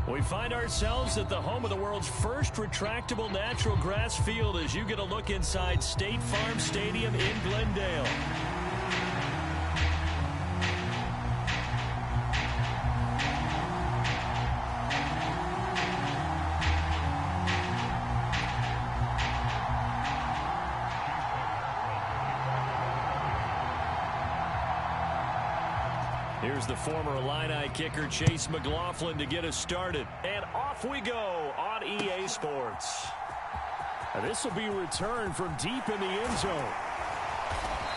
We find ourselves at the home of the world's first retractable natural grass field as you get a look inside State Farm Stadium in Glendale. Here's the former Illini kicker Chase McLaughlin to get us started. And off we go on EA Sports. This will be returned from deep in the end zone.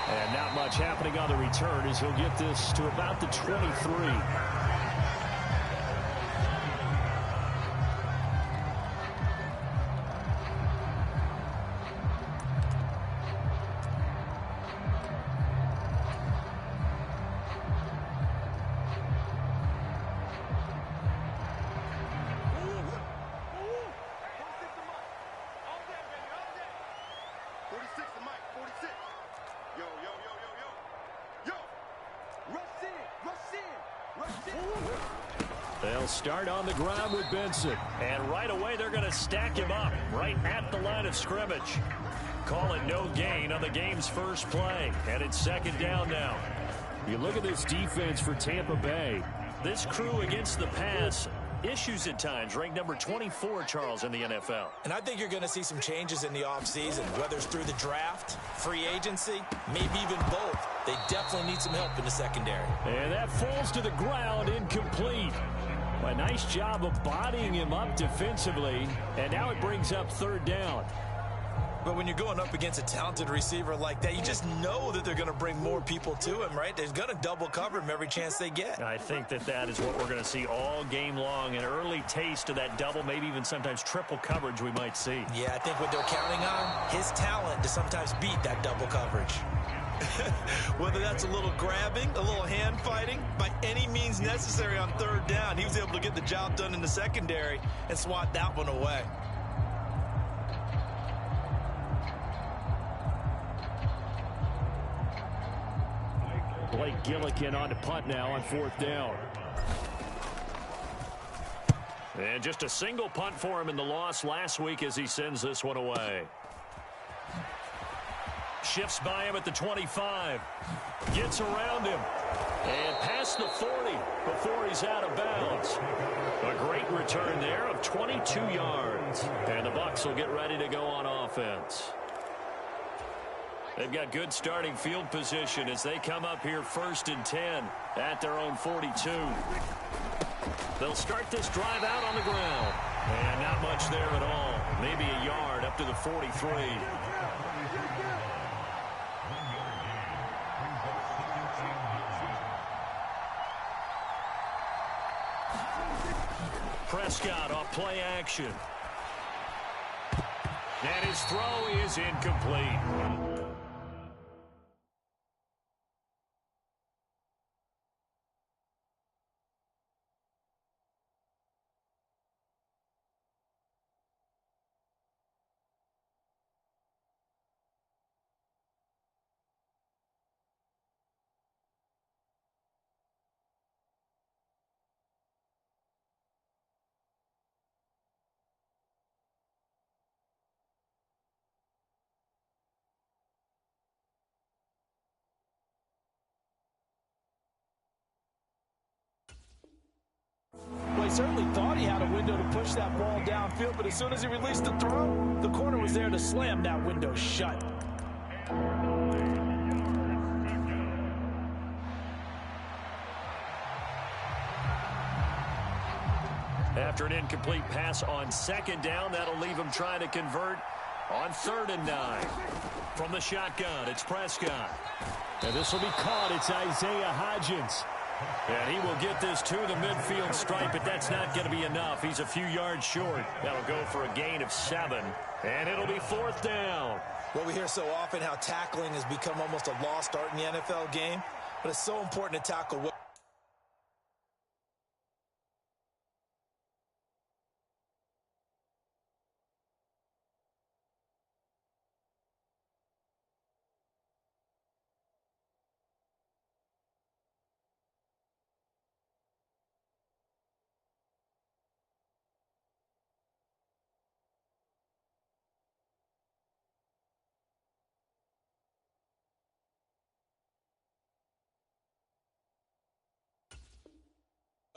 And not much happening on the return as he'll get this to about the 23. They'll start on the ground with Benson. And right away, they're going to stack him up right at the line of scrimmage. Call it no gain on the game's first play. And it's second down now. You look at this defense for Tampa Bay. This crew against the pass, issues at times, ranked number 24, Charles, in the NFL. And I think you're going to see some changes in the offseason, whether it's through the draft, free agency, maybe even both. They definitely need some help in the secondary. And that falls to the ground, incomplete. A nice job of bodying him up defensively, and now it brings up third down. But when you're going up against a talented receiver like that, you just know that they're going to bring more people to him, right? They're going to double cover him every chance they get. I think that is what we're going to see all game long, an early taste of that double, maybe even sometimes triple coverage we might see. Yeah, I think what they're counting on, his talent to sometimes beat that double coverage. Whether that's a little grabbing, a little hand fighting, by any means necessary on third down, he was able to get the job done in the secondary and swat that one away. Blake Gillikin on to punt now on fourth down. And just a single punt for him in the loss last week as he sends this one away. Shifts by him at the 25. Gets around him. And past the 40 before he's out of bounds. A great return there of 22 yards. And the Bucs will get ready to go on offense. They've got good starting field position as they come up here 1st and 10 at their own 42. They'll start this drive out on the ground. And not much there at all. Maybe a yard up to the 43. Prescott off play action. And his throw is incomplete. He certainly thought he had a window to push that ball downfield, but as soon as he released the throw, the corner was there to slam that window shut. After an incomplete pass on second down, that'll leave him trying to convert on 3rd and 9. From the shotgun, it's Prescott. And this will be caught. It's Isaiah Hodgins. And he will get this to the midfield stripe, but that's not going to be enough. He's a few yards short. That'll go for a gain of 7, and it'll be 4th down. Well, we hear so often how tackling has become almost a lost art in the NFL game, but it's so important to tackle well.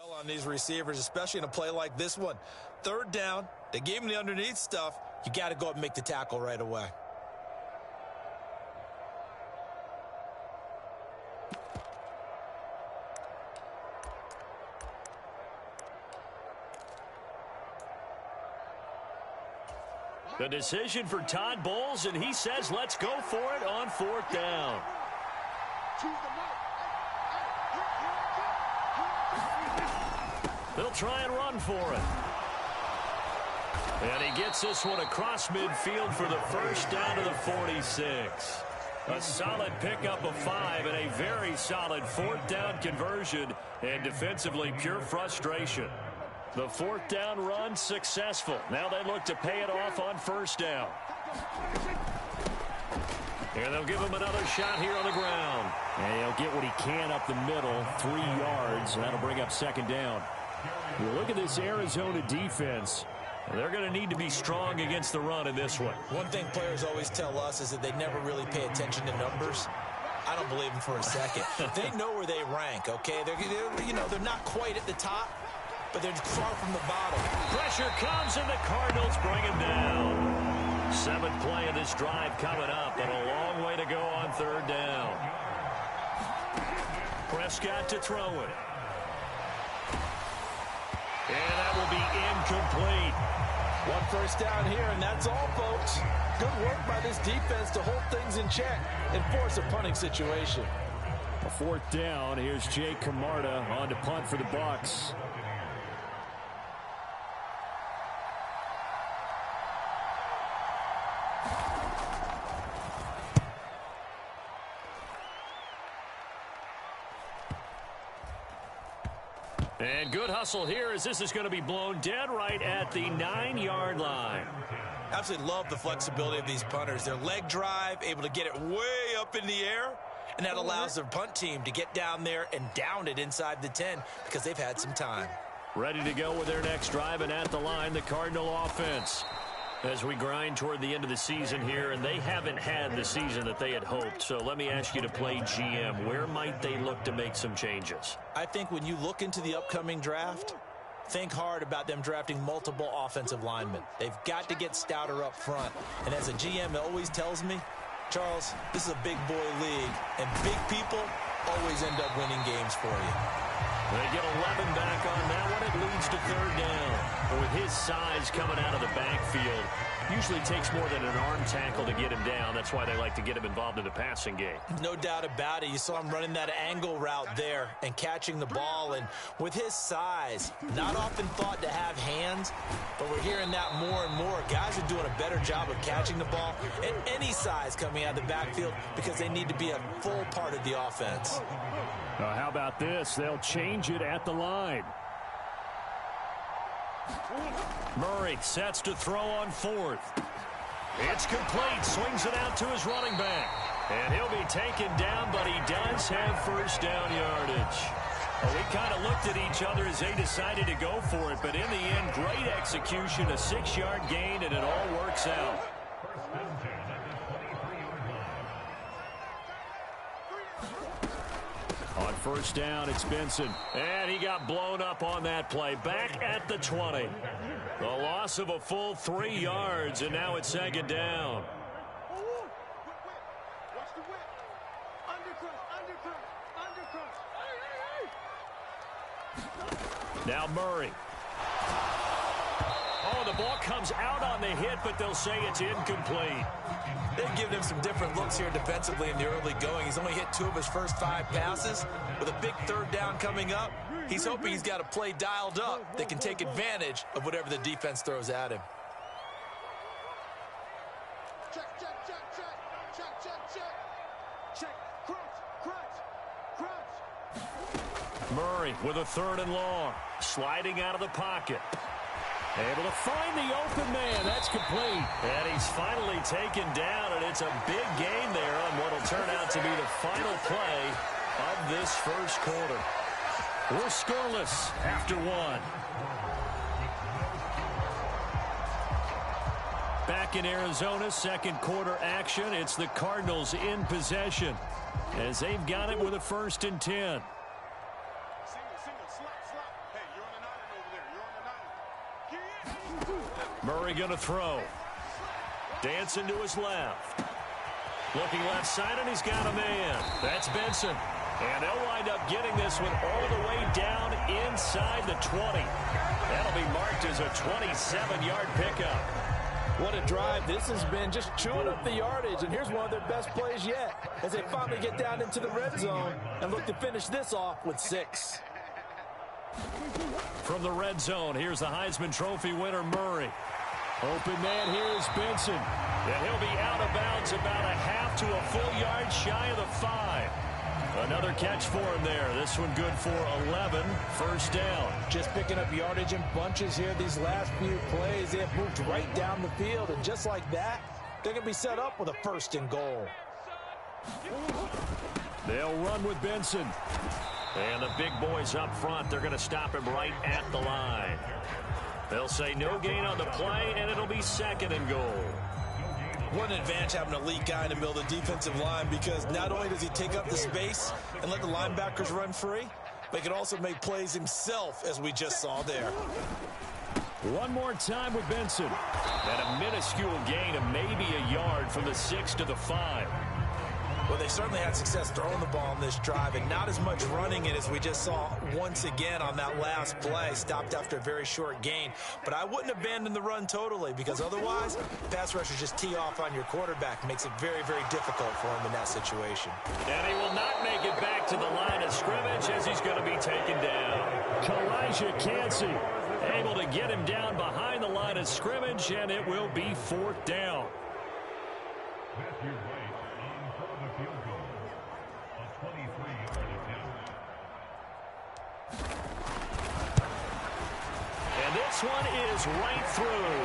Well, on these receivers, especially in a play like this one. Third down, they gave him the underneath stuff. You got to go up and make the tackle right away. The decision for Todd Bowles, and he says let's go for it on fourth down. They'll try and run for it. And he gets this one across midfield for the first down to the 46. A solid pickup of 5 and a very solid fourth down conversion, and defensively pure frustration. The fourth down run successful. Now they look to pay it off on first down. And they'll give him another shot here on the ground. And he'll get what he can up the middle, 3 yards, and that'll bring up second down. You look at this Arizona defense. They're going to need to be strong against the run in this one. One thing players always tell us is that they never really pay attention to numbers. I don't believe them for a second. They know where they rank, okay? They're not quite at the top, but they're far from the bottom. Pressure comes, and the Cardinals bring him down. 7th play of this drive coming up, and a long way to go on third down. Prescott to throw it. And that will be incomplete. One first down here, and that's all, folks. Good work by this defense to hold things in check and force a punting situation. A fourth down. Here's Jake Camarda on to punt for the Bucs. And good hustle here as this is going to be blown dead right at the 9-yard line. Absolutely love the flexibility of these punters. Their leg drive, able to get it way up in the air, and that allows their punt team to get down there and down it inside the 10 because they've had some time. Ready to go with their next drive, and at the line, the Cardinal offense. As we grind toward the end of the season here, and they haven't had the season that they had hoped. So let me ask you to play GM. Where might they look to make some changes? I think when you look into the upcoming draft, think hard about them drafting multiple offensive linemen. They've got to get stouter up front. And as a GM always tells me, Charles, this is a big boy league, and big people always end up winning games for you. They get 11 back on that one. It leads to third down. But with his size coming out of the backfield, usually takes more than an arm tackle to get him down. That's why they like to get him involved in the passing game. No doubt about it. You saw him running that angle route there and catching the ball. And with his size, not often thought to have hands, but we're hearing that more and more. Guys are doing a better job of catching the ball at any size coming out of the backfield because they need to be a full part of the offense. How about this? They'll change it at the line. Murray sets to throw on fourth. It's complete. Swings it out to his running back. And he'll be taken down, but he does have first down yardage. Well, we kind of looked at each other as they decided to go for it, but in the end, great execution, a 6-yard gain, and it all works out. On first down, it's Benson. And he got blown up on that play. Back at the 20. The loss of a full 3 yards, and now it's second down. Now Murray. Oh, the ball comes out on the hit, but they'll say it's incomplete. They've given him some different looks here defensively in the early going. He's only hit 2 of his first 5 passes. With a big third down coming up, he's hoping he's got a play dialed up that can take advantage of whatever the defense throws at him. Check, check, check, check, check, check, check. Check, crunch. Murray with a 3rd and long. Sliding out of the pocket. Able to find the open man. That's complete. And he's finally taken down, and it's a big gain there on what will turn out to be the final play of this first quarter. We're scoreless after 1. Back in Arizona, second quarter action. It's the Cardinals in possession as they've got it with a 1st and 10. Single, slap. Hey, Murray going to throw. Dancing to his left. Looking left side, and he's got a man. That's Benson. And they'll wind up getting this one all the way down inside the 20. That'll be marked as a 27-yard pickup. What a drive this has been, just chewing up the yardage. And here's one of their best plays yet as they finally get down into the red zone and look to finish this off with 6. From the red zone, here's the Heisman Trophy winner, Murray. Open man here is Benson. And he'll be out of bounds about a half to a full yard shy of the 5. Another catch for him there. This one good for 11. First down. Just picking up yardage in bunches here these last few plays. They have moved right down the field, and just like that, they're going to be set up with a 1st and goal. They'll run with Benson. And the big boys up front, they're going to stop him right at the line. They'll say no gain on the play, and it'll be 2nd and goal. What an advantage having an elite guy in the middle of the defensive line, because not only does he take up the space and let the linebackers run free, but he can also make plays himself, as we just saw there. One more time with Benson. And a minuscule gain of maybe a yard from the 6 to the 5. Well, they certainly had success throwing the ball on this drive, and not as much running it as we just saw once again on that last play. Stopped after a very short gain. But I wouldn't abandon the run totally, because otherwise, pass rushers just tee off on your quarterback. Makes it very, very difficult for him in that situation. And he will not make it back to the line of scrimmage as he's going to be taken down. Kalijah Kancey able to get him down behind the line of scrimmage, and it will be 4th down. This one is right through.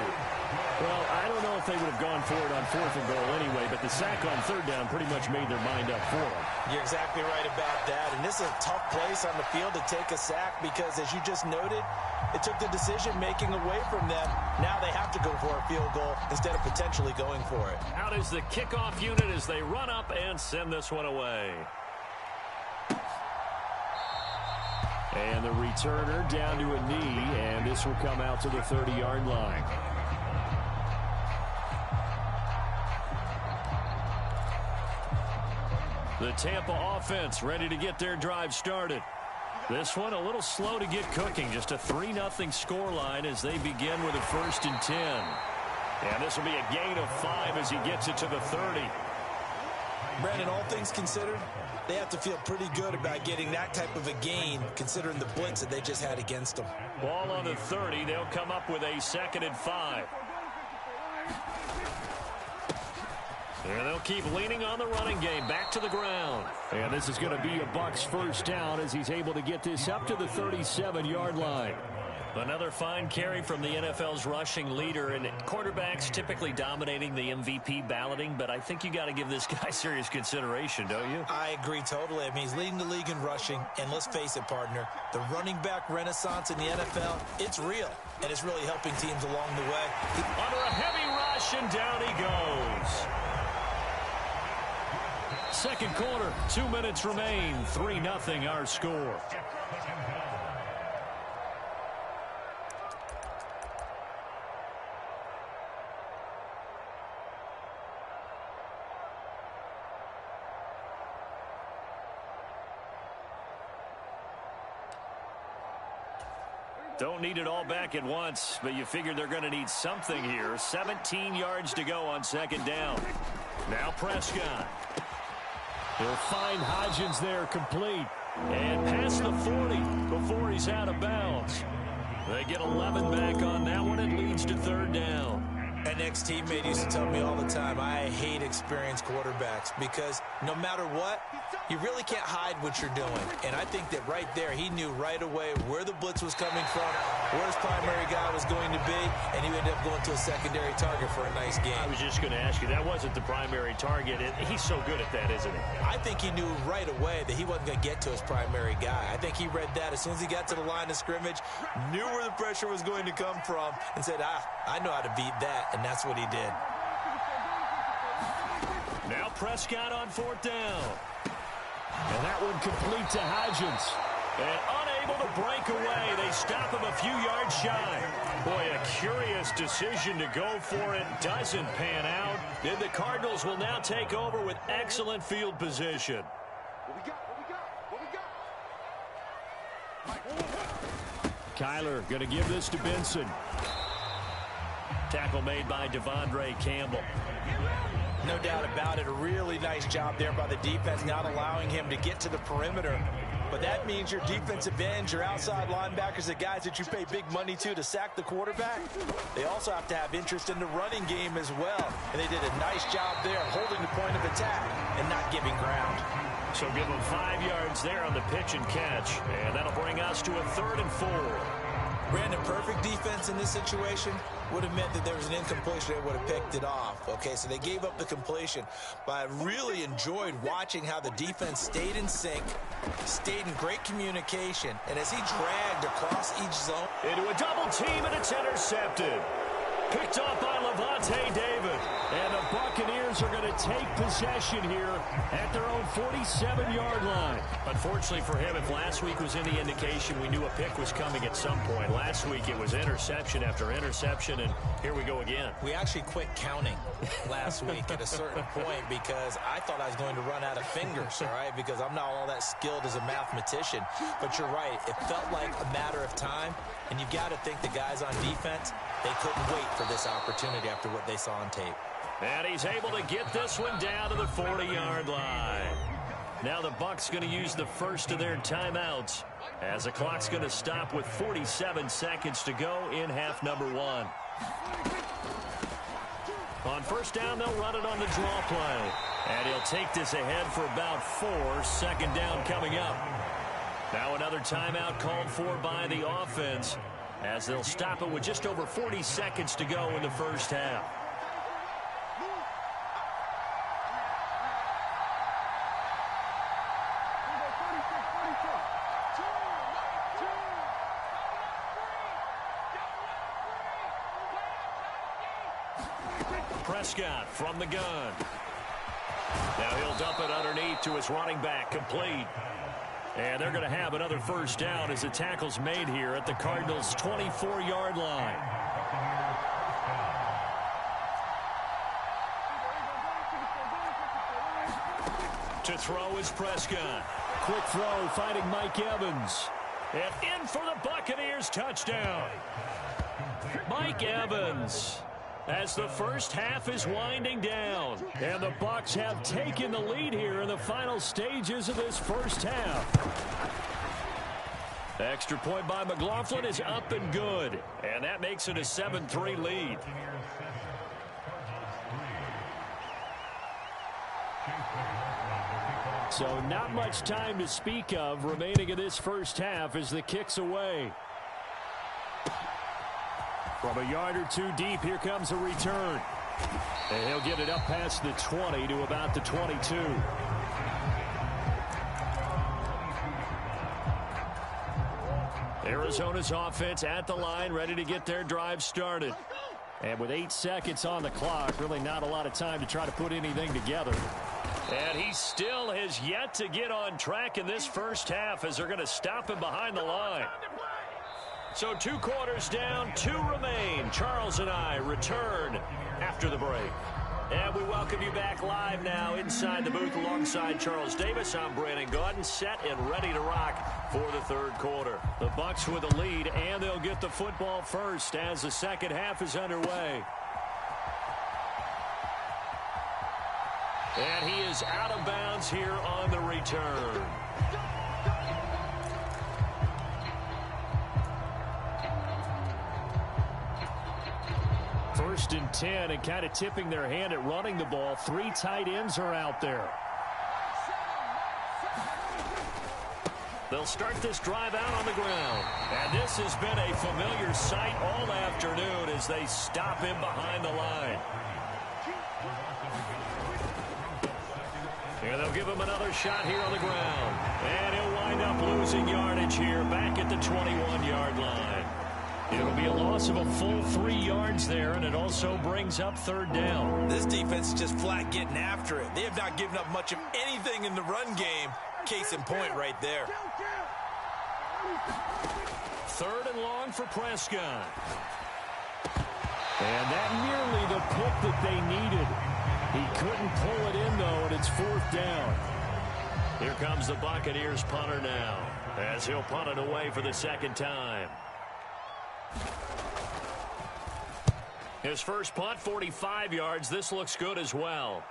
Well, I don't know if they would have gone for it on 4th and goal anyway, but the sack on 3rd down pretty much made their mind up for them. You're exactly right about that. And this is a tough place on the field to take a sack because, as you just noted, it took the decision-making away from them. Now they have to go for a field goal instead of potentially going for it. Out is the kickoff unit as they run up and send this one away. And the returner down to a knee, and this will come out to the 30-yard line. The Tampa offense ready to get their drive started. This one a little slow to get cooking. Just a 3-0 scoreline as they begin with a 1st and 10. And this will be a gain of 5 as he gets it to the 30. Brandon, all things considered, they have to feel pretty good about getting that type of a gain, considering the blitz that they just had against them. Ball on the 30. They'll come up with a 2nd and 5. And they'll keep leaning on the running game. Back to the ground. And this is going to be a Bucs 1st down as he's able to get this up to the 37-yard line. Another fine carry from the NFL's rushing leader, and quarterbacks typically dominating the MVP balloting, but I think you got to give this guy serious consideration, don't you? I agree totally. I mean, he's leading the league in rushing, and let's face it, partner, the running back renaissance in the NFL, it's real, and it's really helping teams along the way. Under a heavy rush, and down he goes. 2nd quarter, 2 minutes remain, 3-0 our score. Don't need it all back at once, but you figure they're going to need something here. 17 yards to go on 2nd down. Now Prescott. He'll find Hodgins there complete. And past the 40 before he's out of bounds. They get 11 back on that one. It leads to 3rd down. An ex-teammate used to tell me all the time, I hate experienced quarterbacks because no matter what, you really can't hide what you're doing. And I think that right there, he knew right away where the blitz was coming from, where his primary guy was going to be, and he ended up going to a secondary target for a nice game. I was just going to ask you, that wasn't the primary target. He's so good at that, isn't he? I think he knew right away that he wasn't going to get to his primary guy. I think he read that as soon as he got to the line of scrimmage, knew where the pressure was going to come from, and said, I know how to beat that. And that's what he did. Now Prescott on 4th down. And that one complete to Hodgins. And able to break away. They stop him a few yards shy. Boy, a curious decision to go for it. Doesn't pan out. And the Cardinals will now take over with excellent field position. Kyler going to give this to Benson. Tackle made by Devondre Campbell. No doubt about it. A really nice job there by the defense, not allowing him to get to the perimeter. But that means your defensive ends, your outside linebackers, the guys that you pay big money to sack the quarterback, they also have to have interest in the running game as well. And they did a nice job there holding the point of attack and not giving ground. So give them 5 yards there on the pitch and catch. And that'll bring us to a 3rd and 4. Brandon, perfect defense in this situation would have meant that there was an incompletion. They would have picked it off. Okay, so they gave up the completion. But I really enjoyed watching how the defense stayed in sync, stayed in great communication, and as he dragged across each zone. Into a double team, and it's intercepted. Picked off by Lavonte David. And the Buccaneers are going to take possession here at their own 47-yard line. Unfortunately for him, if last week was any indication, we knew a pick was coming at some point. Last week it was interception after interception, and here we go again. We actually quit counting last week at a certain point because I thought I was going to run out of fingers, all right, because I'm not all that skilled as a mathematician. But you're right. It felt like a matter of time, and you've got to think the guys on defense, they couldn't wait for this opportunity after what they saw on tape. And he's able to get this one down to the 40-yard line. Now the Bucs going to use the first of their timeouts as the clock's going to stop with 47 seconds to go in half number 1. On first down, they'll run it on the draw play. And he'll take this ahead for about 4. 2nd down coming up. Now another timeout called for by the offense as they'll stop it with just over 40 seconds to go in the first half. Prescott from the gun. Now he'll dump it underneath to his running back, complete. And they're going to have another first down as the tackle's made here at the Cardinals' 24-yard line. To throw is Prescott. Quick throw, finding Mike Evans. And in for the Buccaneers, touchdown. Mike Evans, as the first half is winding down. And the Bucs have taken the lead here in the final stages of this first half. Extra point by McLaughlin is up and good. And that makes it a 7-3 lead. So not much time to speak of remaining in this first half as the kick's away. From a yard or two deep, here comes a return. And he'll get it up past the 20 to about the 22. Arizona's offense at the line, ready to get their drive started. And with 8 seconds on the clock, really not a lot of time to try to put anything together. And he still has yet to get on track in this first half as they're going to stop him behind the line. So 2 quarters down, 2 remain. Charles and I return after the break. And we welcome you back live now inside the booth alongside Charles Davis. I'm Brandon Gaudin, set and ready to rock for the 3rd quarter. The Bucs with a lead, and they'll get the football first as the second half is underway. And he is out of bounds here on the return. First and 10, and kind of tipping their hand at running the ball. 3 tight ends are out there. They'll start this drive out on the ground. And this has been a familiar sight all afternoon as they stop him behind the line. And they'll give him another shot here on the ground. And he'll wind up losing yardage here back at the 21-yard line. It'll be a loss of a full 3 yards there, and it also brings up 3rd down. This defense is just flat getting after it. They have not given up much of anything in the run game. Case in point right there. Third and long for Prescott. And that nearly the pick that they needed. He couldn't pull it in, though, and it's fourth down. Here comes the Buccaneers punter now, as he'll punt it away for the second time. His first punt, 45 yards. This looks good as well.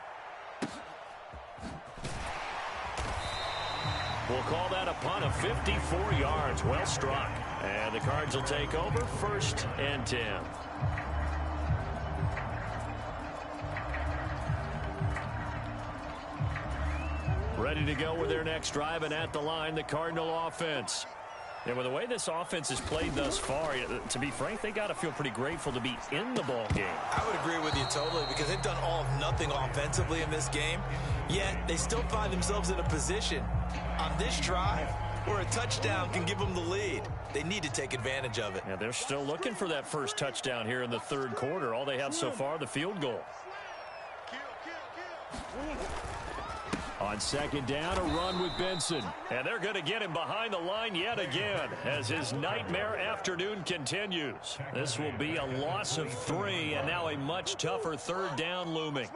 We'll call that a punt of 54 yards. Well struck. And the Cards will take over, 1st and 10. Ready to go with their next drive, and at the line, the Cardinal offense. And with the way this offense has played thus far, to be frank, they got to feel pretty grateful to be in the ball game. I would agree with you totally, because they've done all of nothing offensively in this game, yet they still find themselves in a position on this drive where a touchdown can give them the lead. They need to take advantage of it. Yeah, they're still looking for that first touchdown here in the third quarter. All they have so far, the field goal. On second down, a run with Benson. And they're going to get him behind the line yet again as his nightmare afternoon continues. This will be a loss of 3, and now a much tougher third down looming.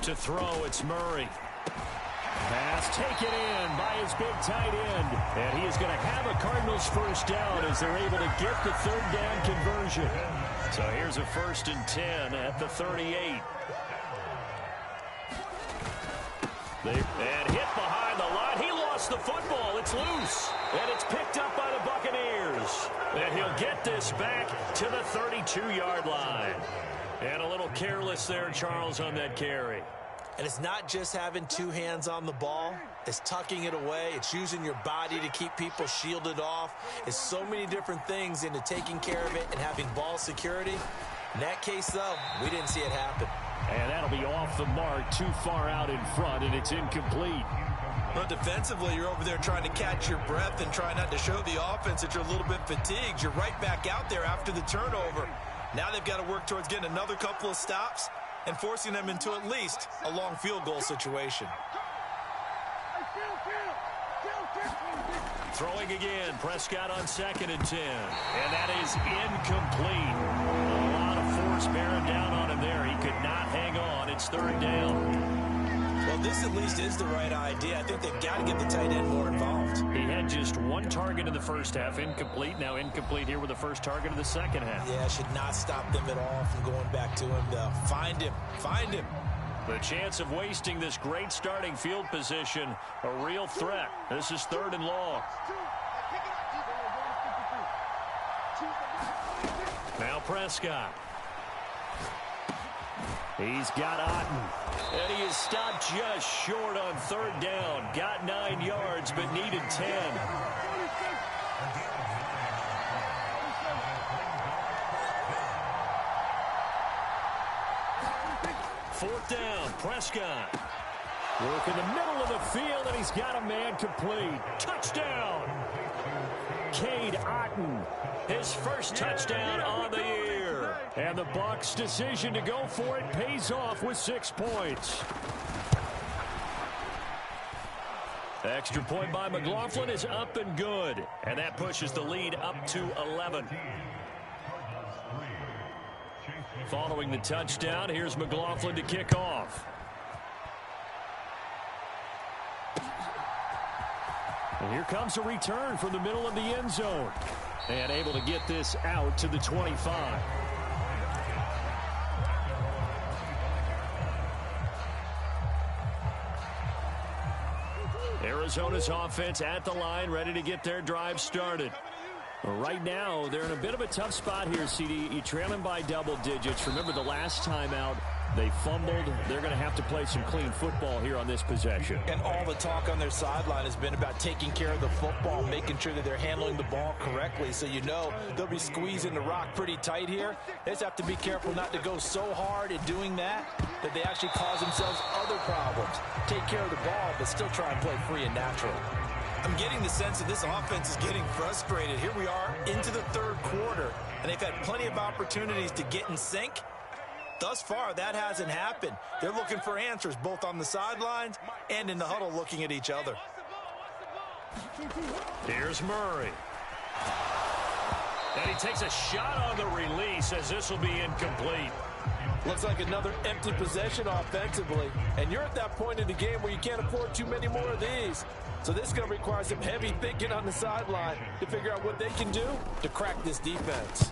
To throw, it's Murray. Pass taken in by his big tight end. And he is going to have a Cardinals first down as they're able to get the third down conversion. So here's a 1st and 10 at the 38. And hit behind the line. He lost the football. It's loose. And it's picked up by the Buccaneers. And he'll get this back to the 32-yard line. And a little careless there, Charles, on that carry. And it's not just having two hands on the ball. It's tucking it away. It's using your body to keep people shielded off. It's so many different things into taking care of it and having ball security. In that case, though, we didn't see it happen. And that'll be off the mark, too far out in front, and it's incomplete. But defensively, you're over there trying to catch your breath and try not to show the offense that you're a little bit fatigued. You're right back out there after the turnover. Now they've got to work towards getting another couple of stops and forcing them into at least a long field goal situation. Throwing again, Prescott on 2nd and 10. And that is incomplete. A lot of force bearing down on him there. He could not hang on. It's 3rd down. Well, this at least is the right idea. I think they've got to get the tight end more involved. He had just one target in the first half, incomplete. Now incomplete here with the first target of the second half. Yeah, should not stop them at all from going back to him to find him. Find him. The chance of wasting this great starting field position, a real threat. This is 3rd and long. Now Prescott. He's got Otten. And he is stopped just short on 3rd down. Got 9 yards, but needed 10. Fourth down, Prescott. Work in the middle of the field, and he's got a man complete. Touchdown! Cade Otten. His first touchdown on the year. And the Bucs' decision to go for it pays off with 6 points. Extra point by McLaughlin is up and good. And that pushes the lead up to 11. Following the touchdown, here's McLaughlin to kick off. And here comes a return from the middle of the end zone. And able to get this out to the 25. Arizona's offense at the line, ready to get their drive started. Well, right now, they're in a bit of a tough spot here, CD. You trail them by double digits. Remember the last time out, they fumbled. They're going to have to play some clean football here on this possession. And all the talk on their sideline has been about taking care of the football, making sure that they're handling the ball correctly. So you know they'll be squeezing the rock pretty tight here. They just have to be careful not to go so hard at doing that they actually cause themselves other problems. Take care of the ball, but still try and play free and natural. I'm getting the sense that this offense is getting frustrated. Here we are into the third quarter, and they've had plenty of opportunities to get in sync, Thus far, that hasn't happened. They're looking for answers both on the sidelines and in the huddle looking at each other. Here's Murray. And he takes a shot on the release as this will be incomplete. Looks like another empty possession offensively. And you're at that point in the game where you can't afford too many more of these. So this is going to require some heavy thinking on the sideline to figure out what they can do to crack this defense.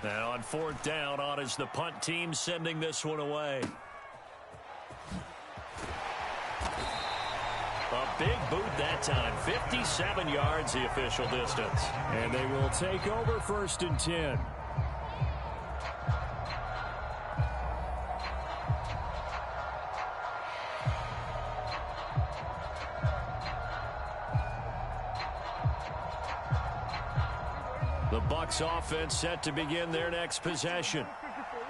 Now on 4th down, on is the punt team sending this one away. A big boot that time. 57 yards the official distance. And they will take over 1st and 10. The Bucs offense set to begin their next possession.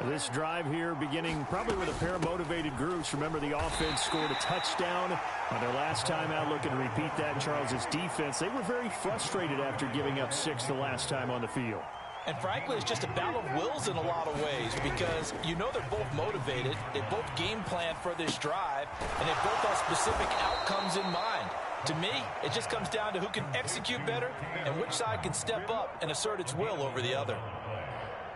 This drive here beginning probably with a pair of motivated groups. Remember, the offense scored a touchdown on their last time out. Looking to repeat that in Charles' defense. They were very frustrated after giving up 6 the last time on the field. And frankly, it's just a battle of wills in a lot of ways because you know they're both motivated. They both game plan for this drive, and they both have specific outcomes in mind. To me, it just comes down to who can execute better and which side can step up and assert its will over the other.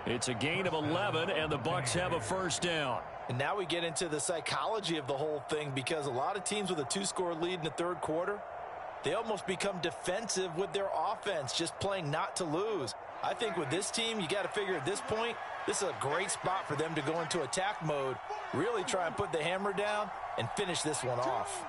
It's a gain of 11, and the Bucs have a 1st down. And now we get into the psychology of the whole thing because a lot of teams with a 2-score lead in the 3rd quarter, they almost become defensive with their offense, just playing not to lose. I think with this team, you got to figure at this point, this is a great spot for them to go into attack mode, really try and put the hammer down and finish this one off.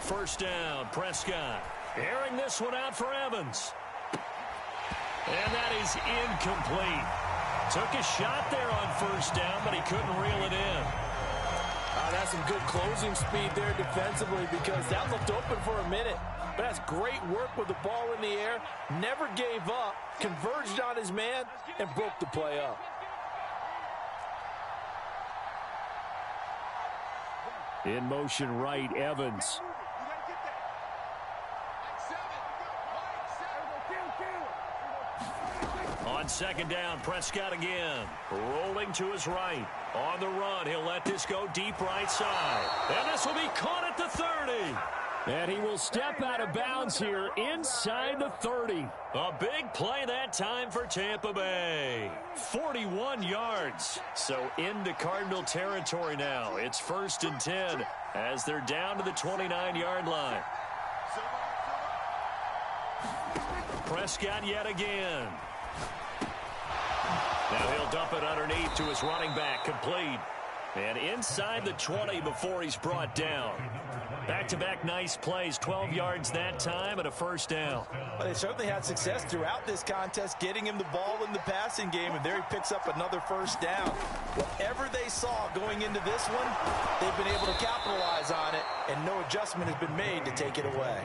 1st down, Prescott. Airing this one out for Evans. And that is incomplete. Took a shot there on 1st down, but he couldn't reel it in. That's some good closing speed there defensively because that looked open for a minute. But that's great work with the ball in the air. Never gave up, converged on his man, and broke the play up. In motion right, Evans. On 2nd down, Prescott again. Rolling to his right. On the run, he'll let this go deep right side. And this will be caught at the 30. And he will step out of bounds here inside the 30. A big play that time for Tampa Bay. 41 yards. So into Cardinal territory now. It's 1st and 10 as they're down to the 29-yard line. Prescott yet again. Now he'll dump it underneath to his running back, complete. And inside the 20 before he's brought down. Back-to-back nice plays, 12 yards that time and a 1st down. Well, they certainly had success throughout this contest, getting him the ball in the passing game, and there he picks up another 1st down. Whatever they saw going into this one, they've been able to capitalize on it, and no adjustment has been made to take it away.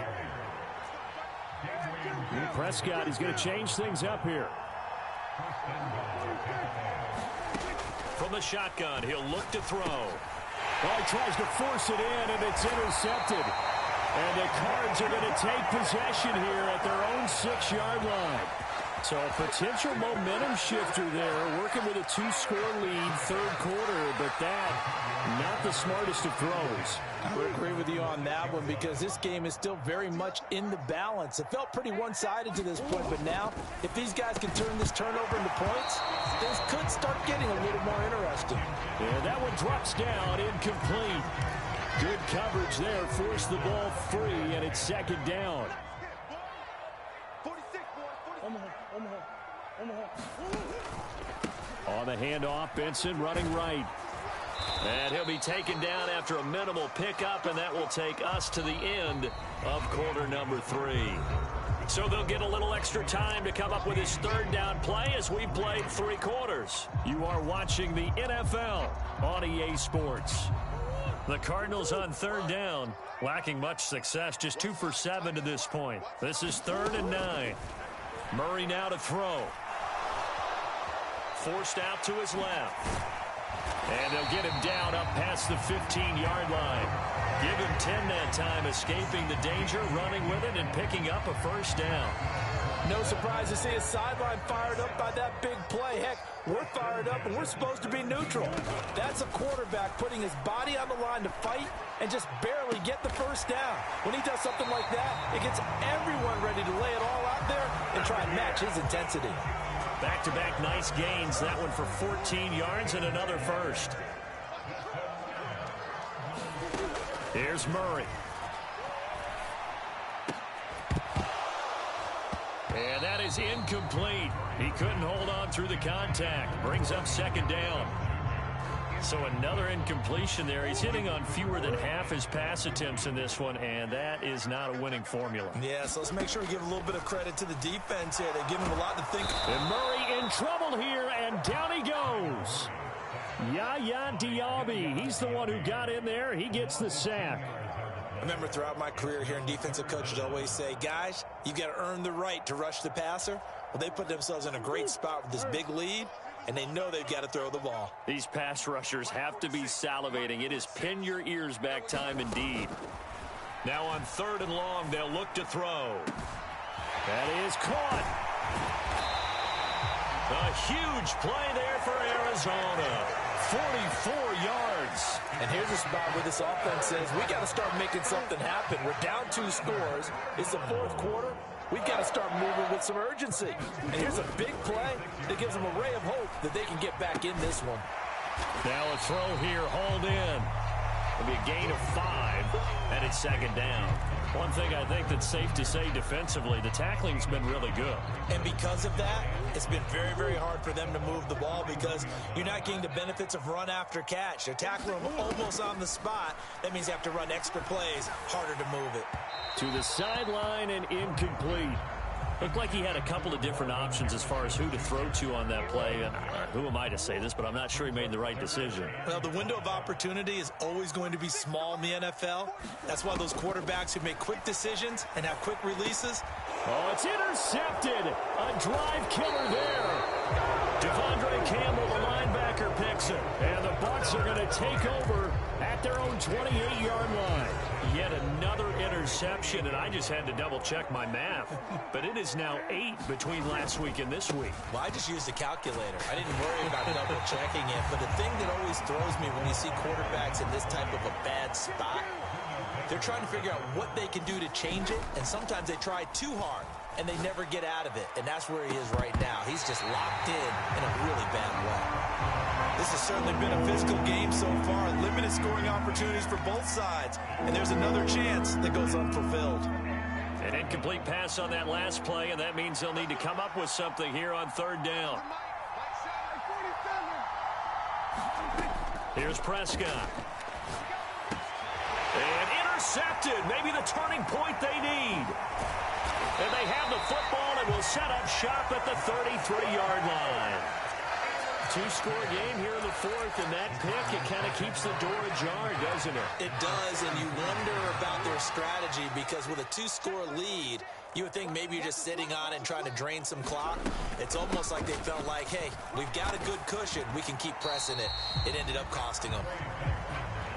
And Prescott is going to change things up here. From the shotgun, he'll look to throw. Well, he tries to force it in, and it's intercepted. And the Cards are going to take possession here at their own 6-yard line. So a potential momentum shifter there, working with a 2-score lead, 3rd quarter, but that, not the smartest of throws. I would agree with you on that one because this game is still very much in the balance. It felt pretty one-sided to this point, but now, if these guys can turn this turnover into points, things could start getting a little more interesting. And that one drops down, incomplete. Good coverage there, forced the ball free, and it's 2nd down. On the handoff, Benson running right. And he'll be taken down after a minimal pickup, and that will take us to the end of quarter number 3. So they'll get a little extra time to come up with his 3rd down play as we've played 3 quarters. You are watching the NFL on EA Sports. The Cardinals on 3rd down, lacking much success, just 2 for 7 to this point. This is 3rd and 9. Murray now to throw. Forced out to his left. And they'll get him down up past the 15-yard line. Give him 10 that time, escaping the danger, running with it, and picking up a 1st down. No surprise to see his sideline fired up by that big play. Heck, we're fired up, and we're supposed to be neutral. That's a quarterback putting his body on the line to fight and just barely get the first down. When he does something like that, it gets everyone ready to lay it all out there and try and match his intensity. Back-to-back nice gains. That one for 14 yards and another first. Here's Murray. And that is incomplete. He couldn't hold on through the contact. Brings up second down. So another incompletion there. He's hitting on fewer than half his pass attempts in this one, and that is not a winning formula. Yeah, so let's make sure we give a little bit of credit to the defense here. They give him a lot to think. And Murray in trouble here, and down he goes. Yaya Diaby, he's the one who got in there. He gets the sack. I remember throughout my career here in defensive coaches always say, guys, you got to earn the right to rush the passer. Well, they put themselves in a great spot with this big lead, and they know they've got to throw the ball. These pass rushers have to be salivating. It is pin your ears back time indeed. Now on 3rd and long, they'll look to throw. That is caught. A huge play there for Arizona. 44 yards. And here's a spot where this offense says, we got to start making something happen. We're down 2 scores. It's the 4th quarter. We've got to start moving with some urgency. And here's a big play that gives them a ray of hope that they can get back in this one. Now a throw here, hauled in. It'll be a gain of 5, and it's second down. One thing I think that's safe to say defensively, the tackling's been really good. And because of that, it's been very, very hard for them to move the ball because you're not getting the benefits of run after catch. They're tackling them almost on the spot. That means they have to run extra plays, harder to move it. To the sideline and incomplete. Looked like he had a couple of different options as far as who to throw to on that play. Who am I to say this, but I'm not sure he made the right decision. Well, the window of opportunity is always going to be small in the NFL. That's why those quarterbacks who make quick decisions and have quick releases. Oh, it's intercepted. A drive killer there. Devondre Campbell, the linebacker, picks it. And the Bucs are going to take over at their own 28-yard line. Yet another interception, and I just had to double-check my math. But it is now 8 between last week and this week. Well, I just used a calculator. I didn't worry about double-checking it. But the thing that always throws me when you see quarterbacks in this type of a bad spot, they're trying to figure out what they can do to change it, and sometimes they try too hard, and they never get out of it. And that's where he is right now. He's just locked in a really bad way. This has certainly been a physical game so far. Limited scoring opportunities for both sides. And there's another chance that goes unfulfilled. An incomplete pass on that last play, and that means they'll need to come up with something here on 3rd down. Here's Prescott. And intercepted. Maybe the turning point they need. And they have the football and will set up shop at the 33-yard line. 2-score game here in the 4th, and that pick, it kind of keeps the door ajar, doesn't it? It does, and you wonder about their strategy because with a 2-score lead, you would think maybe you're just sitting on it and trying to drain some clock. It's almost like they felt like, hey, we've got a good cushion. We can keep pressing it. It ended up costing them.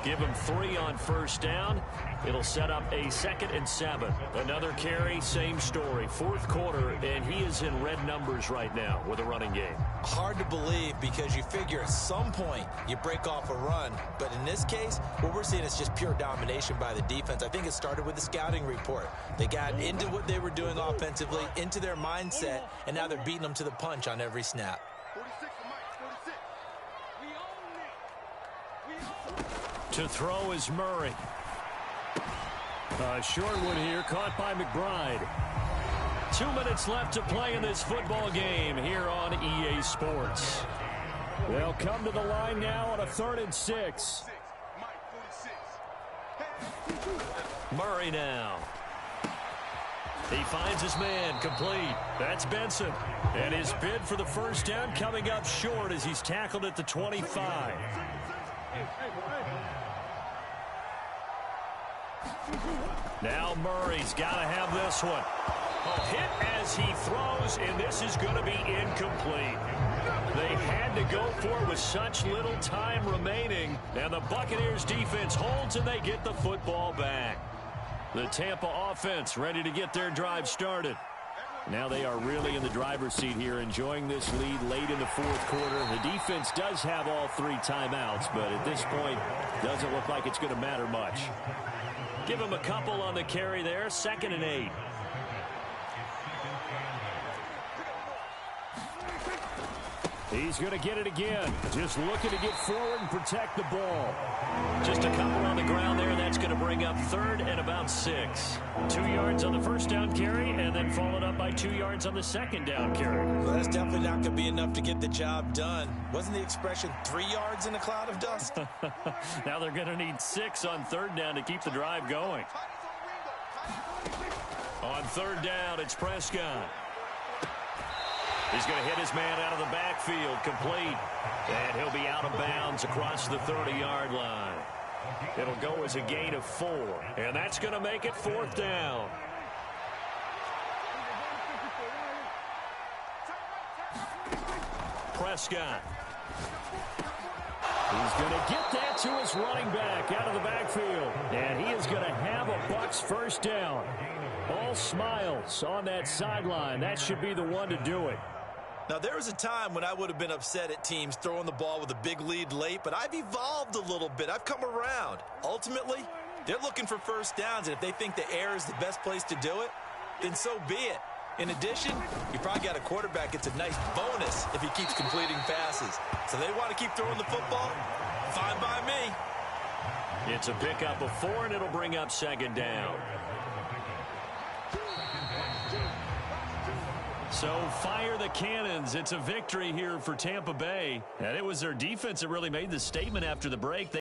Give him 3 on 1st down. It'll set up a 2nd and 7. Another carry, same story. 4th quarter, and he is in red numbers right now with a running game. Hard to believe because you figure at some point you break off a run. But in this case, what we're seeing is just pure domination by the defense. I think it started with the scouting report. They got into what they were doing offensively, into their mindset, and now they're beating them to the punch on every snap. 46, we own it. To throw is Murray. Short one here, caught by McBride. 2 minutes left to play in this football game here on EA Sports. They'll come to the line now on a 3rd and 6. Murray now. He finds his man, complete. That's Benson. And his bid for the 1st down coming up short as he's tackled at the 25. Now Murray's got to have this one. Hit as he throws, and this is going to be incomplete. They had to go for it with such little time remaining, and the Buccaneers defense holds, and they get the football back. The Tampa offense ready to get their drive started. Now they are really in the driver's seat here, enjoying this lead late in the fourth quarter. The defense does have all 3 timeouts, but at this point, doesn't look like it's going to matter much. Give him a couple on the carry there, 2nd and 8. He's going to get it again. Just looking to get forward and protect the ball. Just a couple on the ground there. That's going to bring up 3rd and about 6. 2 yards on the first down carry, and then followed up by 2 yards on the second down carry. Well, that's definitely not going to be enough to get the job done. Wasn't the expression 3 yards in a cloud of dust? Now they're going to need 6 on 3rd down to keep the drive going. On 3rd down, it's Prescott. He's going to hit his man out of the backfield, complete. And he'll be out of bounds across the 30-yard line. It'll go as a gain of 4. And that's going to make it 4th down. Prescott. He's going to get that to his running back out of the backfield. And he is going to have a Bucs first down. All smiles on that sideline. That should be the one to do it. Now, there was a time when I would have been upset at teams throwing the ball with a big lead late, but I've evolved a little bit. I've come around. Ultimately, they're looking for first downs, and if they think the air is the best place to do it, then so be it. In addition, you probably got a quarterback gets a nice bonus if he keeps completing passes. So they want to keep throwing the football? Fine by me. It's a pickup of 4, and it'll bring up 2nd down. So fire the cannons. It's a victory here for Tampa Bay. And it was their defense that really made the statement after the break.